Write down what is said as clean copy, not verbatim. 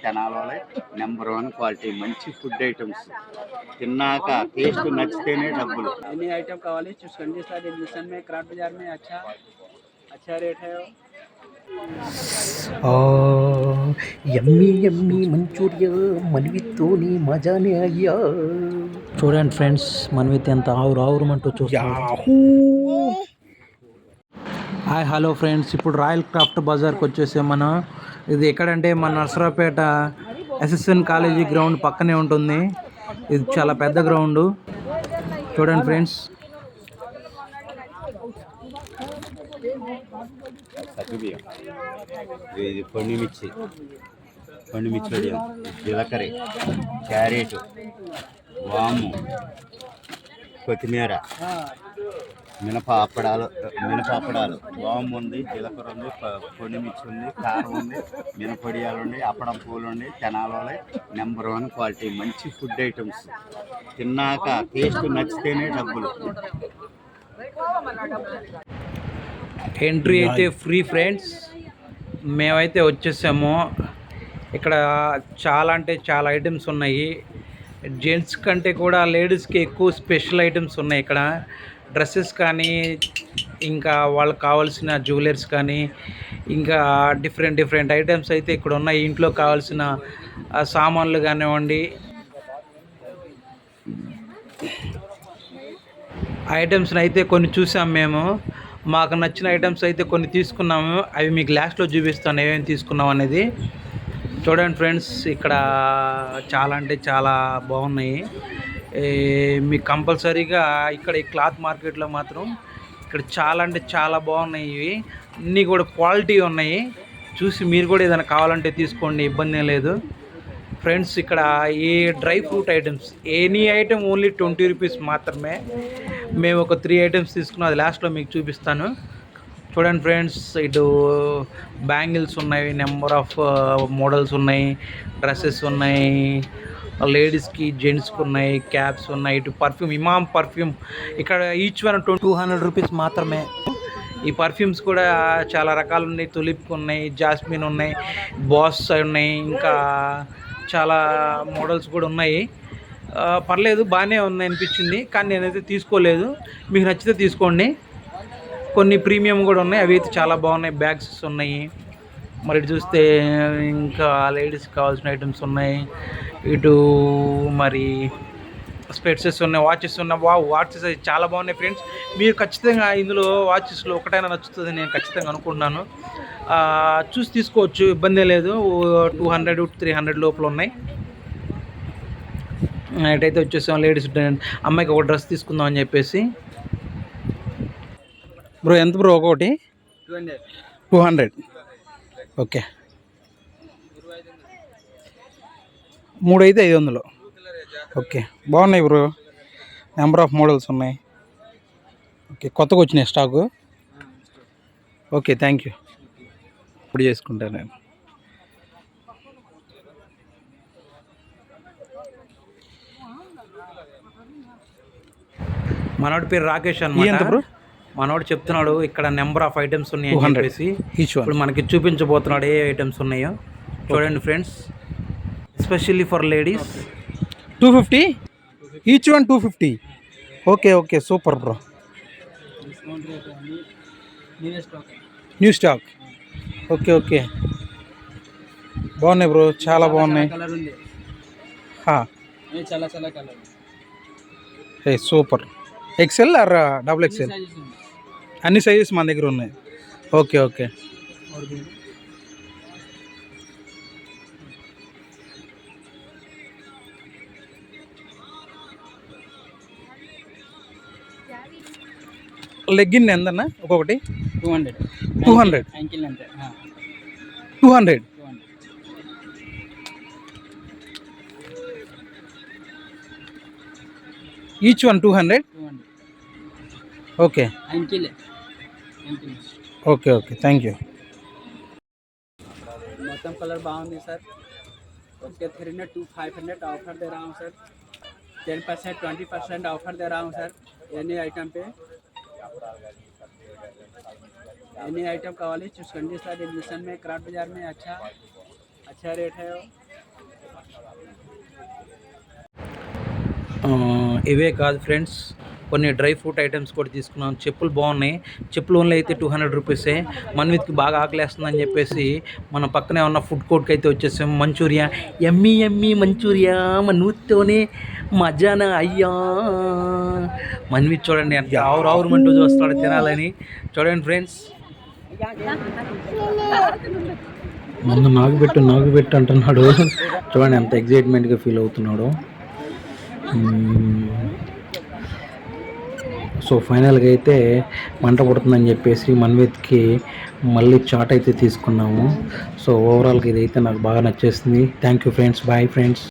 Tenali number 1 quality మంచి food items తిన్నాక taste నచ్చితేనే డబ్బులు. ఎన్ని ఐటమ్ కావాలి చూసుకోండి సార్. एडमिशन में क्राफ्ट बाजार में अच्छा रेट है. యమ్మీ యమ్మీ మంచూరియా మనవితోని మజానే అయ్యా. చూడండి ఫ్రెండ్స్, మనవిత్ ఎంత ఆవురావురమంటూ చూస్తాము. హాయ్ హలో ఫ్రెండ్స్, ఇప్పుడు రాయల్ క్రాఫ్ట్ బజార్కి వచ్చేసాం మనం. ఇది ఎక్కడంటే మన నర్సరావుపేట ఎస్ఎస్ఎన్ కాలేజీ గ్రౌండ్ పక్కనే ఉంటుంది. ఇది చాలా పెద్ద గ్రౌండ్. చూడండి ఫ్రెండ్స్, ఇది పండుమిర్చి వడియం, జీలకర్ర, క్యారెట్, వాము, కొత్తిమీర, మినపాపడాలు, వాము ఉంది, జీలకర్ర ఉంది, పొడిమిర్చి ఉంది, కారం ఉంది, మినపొడియాలు ఉంది, అప్పడం పూలు ఉంది. తెనాలి నెంబర్ 1 క్వాలిటీ మంచి ఫుడ్ ఐటమ్స్ తిన్నాక టేస్ట్ నచ్చితేనే డబ్బులు. ఎంట్రీ అయితే ఫ్రీ ఫ్రెండ్స్. మేమైతే వచ్చేసాము. ఇక్కడ చాలా అంటే చాలా ఐటమ్స్ ఉన్నాయి. జెంట్స్ కంటే కూడా లేడీస్కి ఎక్కువ స్పెషల్ ఐటమ్స్ ఉన్నాయి ఇక్కడ. డ్రెస్సెస్ కానీ, ఇంకా వాళ్ళకి కావాల్సిన జ్యువెలర్స్ కానీ, ఇంకా డిఫరెంట్ ఐటమ్స్ అయితే ఇక్కడ ఉన్నాయి. ఇంట్లో కావాల్సిన సామాన్లు కానివ్వండి, ఐటమ్స్ని అయితే కొన్ని చూసాం మేము. మాకు నచ్చిన ఐటమ్స్ అయితే కొన్ని తీసుకున్నాము. అవి మీకు లాస్ట్లో చూపిస్తాను ఏమేమి తీసుకున్నాం అనేది. చూడండి ఫ్రెండ్స్, ఇక్కడ చాలా అంటే చాలా బాగున్నాయి. మీకు కంపల్సరీగా ఇక్కడ ఈ క్లాత్ మార్కెట్లో మాత్రం ఇక్కడ చాలా అంటే చాలా బాగున్నాయి. ఇవి అన్నీ కూడా క్వాలిటీ ఉన్నాయి. చూసి మీరు కూడా ఏదైనా కావాలంటే తీసుకోండి, ఇబ్బంది లేదు ఫ్రెండ్స్. ఇక్కడ ఈ dry fruit items, any item only 20 rupees మాత్రమే. మేము ఒక 3 ఐటమ్స్ తీసుకున్నాం, అది లాస్ట్లో మీకు చూపిస్తాను. చూడండి ఫ్రెండ్స్, ఇటు బ్యాంగిల్స్ ఉన్నాయి, నెంబర్ ఆఫ్ మోడల్స్ ఉన్నాయి, డ్రెస్సెస్ ఉన్నాయి, లేడీస్కి జెంట్స్కి ఉన్నాయి, క్యాప్స్ ఉన్నాయి. ఇటు పర్ఫ్యూమ్, ఇమామ్ పర్ఫ్యూమ్ ఇక్కడ ఈచ్ వన్ 200 రూపీస్ మాత్రమే. ఈ పర్ఫ్యూమ్స్ కూడా చాలా రకాలు ఉన్నాయి. తులిప్ ఉన్నాయి, జాస్మిన్ ఉన్నాయి, బాస్ ఉన్నాయి, ఇంకా చాలా మోడల్స్ కూడా ఉన్నాయి. పర్లేదు, బాగానే ఉంది అనిపించింది, కానీ నేనైతే తీసుకోలేదు. మీకు నచ్చితే తీసుకోండి. కొన్ని ప్రీమియం కూడా ఉన్నాయి, అవి అయితే చాలా బాగున్నాయి. బ్యాగ్స్ ఉన్నాయి. మరి ఇటు చూస్తే ఇంకా లేడీస్కి కావాల్సిన ఐటమ్స్ ఉన్నాయి. ఇటు మరి స్పెట్సెస్ ఉన్నాయి, వాచెస్ ఉన్నాయి. వాచెస్ అయితే చాలా బాగున్నాయి ఫ్రెండ్స్. మీరు ఖచ్చితంగా ఇందులో వాచెస్లో ఒకటైనా నచ్చుతుంది నేను ఖచ్చితంగా అనుకుంటున్నాను. చూసి తీసుకోవచ్చు, ఇబ్బంది లేదు. 200-300 లోపల ఉన్నాయి. ఎటైతే వచ్చేసాం, లేడీస్ అమ్మాయికి ఒక డ్రెస్ తీసుకుందాం అని చెప్పేసి. బ్రో ఎంత బ్రో ఒకటి? 200. ఓకే, 3 అయితే 500. ఓకే, బాగున్నాయి బ్రో. నెంబర్ ఆఫ్ మోడల్స్ ఉన్నాయి. ఓకే, కొత్తగా వచ్చినాయి స్టాకు. Okay, thank you. ఇప్పుడు చేసుకుంటాను నేను. మనోడి పేరు రాకేష్ అన్నమాట. మనోడు చెప్తున్నాడు ఇక్కడ నెంబర్ ఆఫ్ ఐటమ్స్ ఉన్నాయి అని చెప్పేసి. ఇప్పుడు మనకి చూపించబోతున్నాడు ఏ ఐటమ్స్ ఉన్నాయో. చూడండి friends, especially for ladies 250 each one 250. Okay okay, super bro. New stock. Okay okay, బాగున్నాయి బ్రో, చాలా బాగున్నాయి. Super. XL or double XL? అన్ని సైజెస్ మన దగ్గర ఉన్నాయి. ఓకే ఓకే, లెగ్గిన్ ఎంతన్నా ఒక్కొక్కటి? 200. 200. Each one 200. Okay okay okay, thank you. మొత్తం కలర్ బాగుంది సార్. उसके 300 to 500 ऑफर दे रहा हूँ सर. 10% 20% ऑफर दे रहा हूँ सर. एनी आइटम पे एनी आइटम कावाली चूసుకోండి సార్. एडमिशन में क्राफ्ट बाजार में अच्छा रेट है. ఇవే కాదు ఫ్రెండ్స్, కొన్ని డ్రై ఫ్రూట్ ఐటమ్స్ కూడా తీసుకున్నాం. చెప్పులు బాగున్నాయి. చెప్పులు ఓన్లీ అయితే 200 రూపీసే. మన్విత్కి బాగా ఆకలేస్తుందని చెప్పేసి మన పక్కనే ఉన్న ఫుడ్ కోర్ట్కి అయితే వచ్చేసాం. మంచూరియా, ఎమ్మీ ఎమ్మీ మంచూరియా మన్విత్తోనే మజానా అయ్యా. మన్విత్ చూడండి ఎంత ఆవురావురమంటూ చూస్తాడు తినాలని. చూడండి ఫ్రెండ్స్, ముందు నాకు పెట్టు అంటున్నాడు. చూడండి ఎంత ఎగ్జైట్మెంట్గా ఫీల్ అవుతున్నాడు. సో ఫైనల్గా అయితే మంట పుడుతుందని చెప్పేసి మన్విత్కి మళ్ళీ చాట్ అయితే తీసుకున్నాము. సో ఓవరాల్గా ఇదైతే నాకు బాగా నచ్చేసింది. Thank you friends. Bye friends.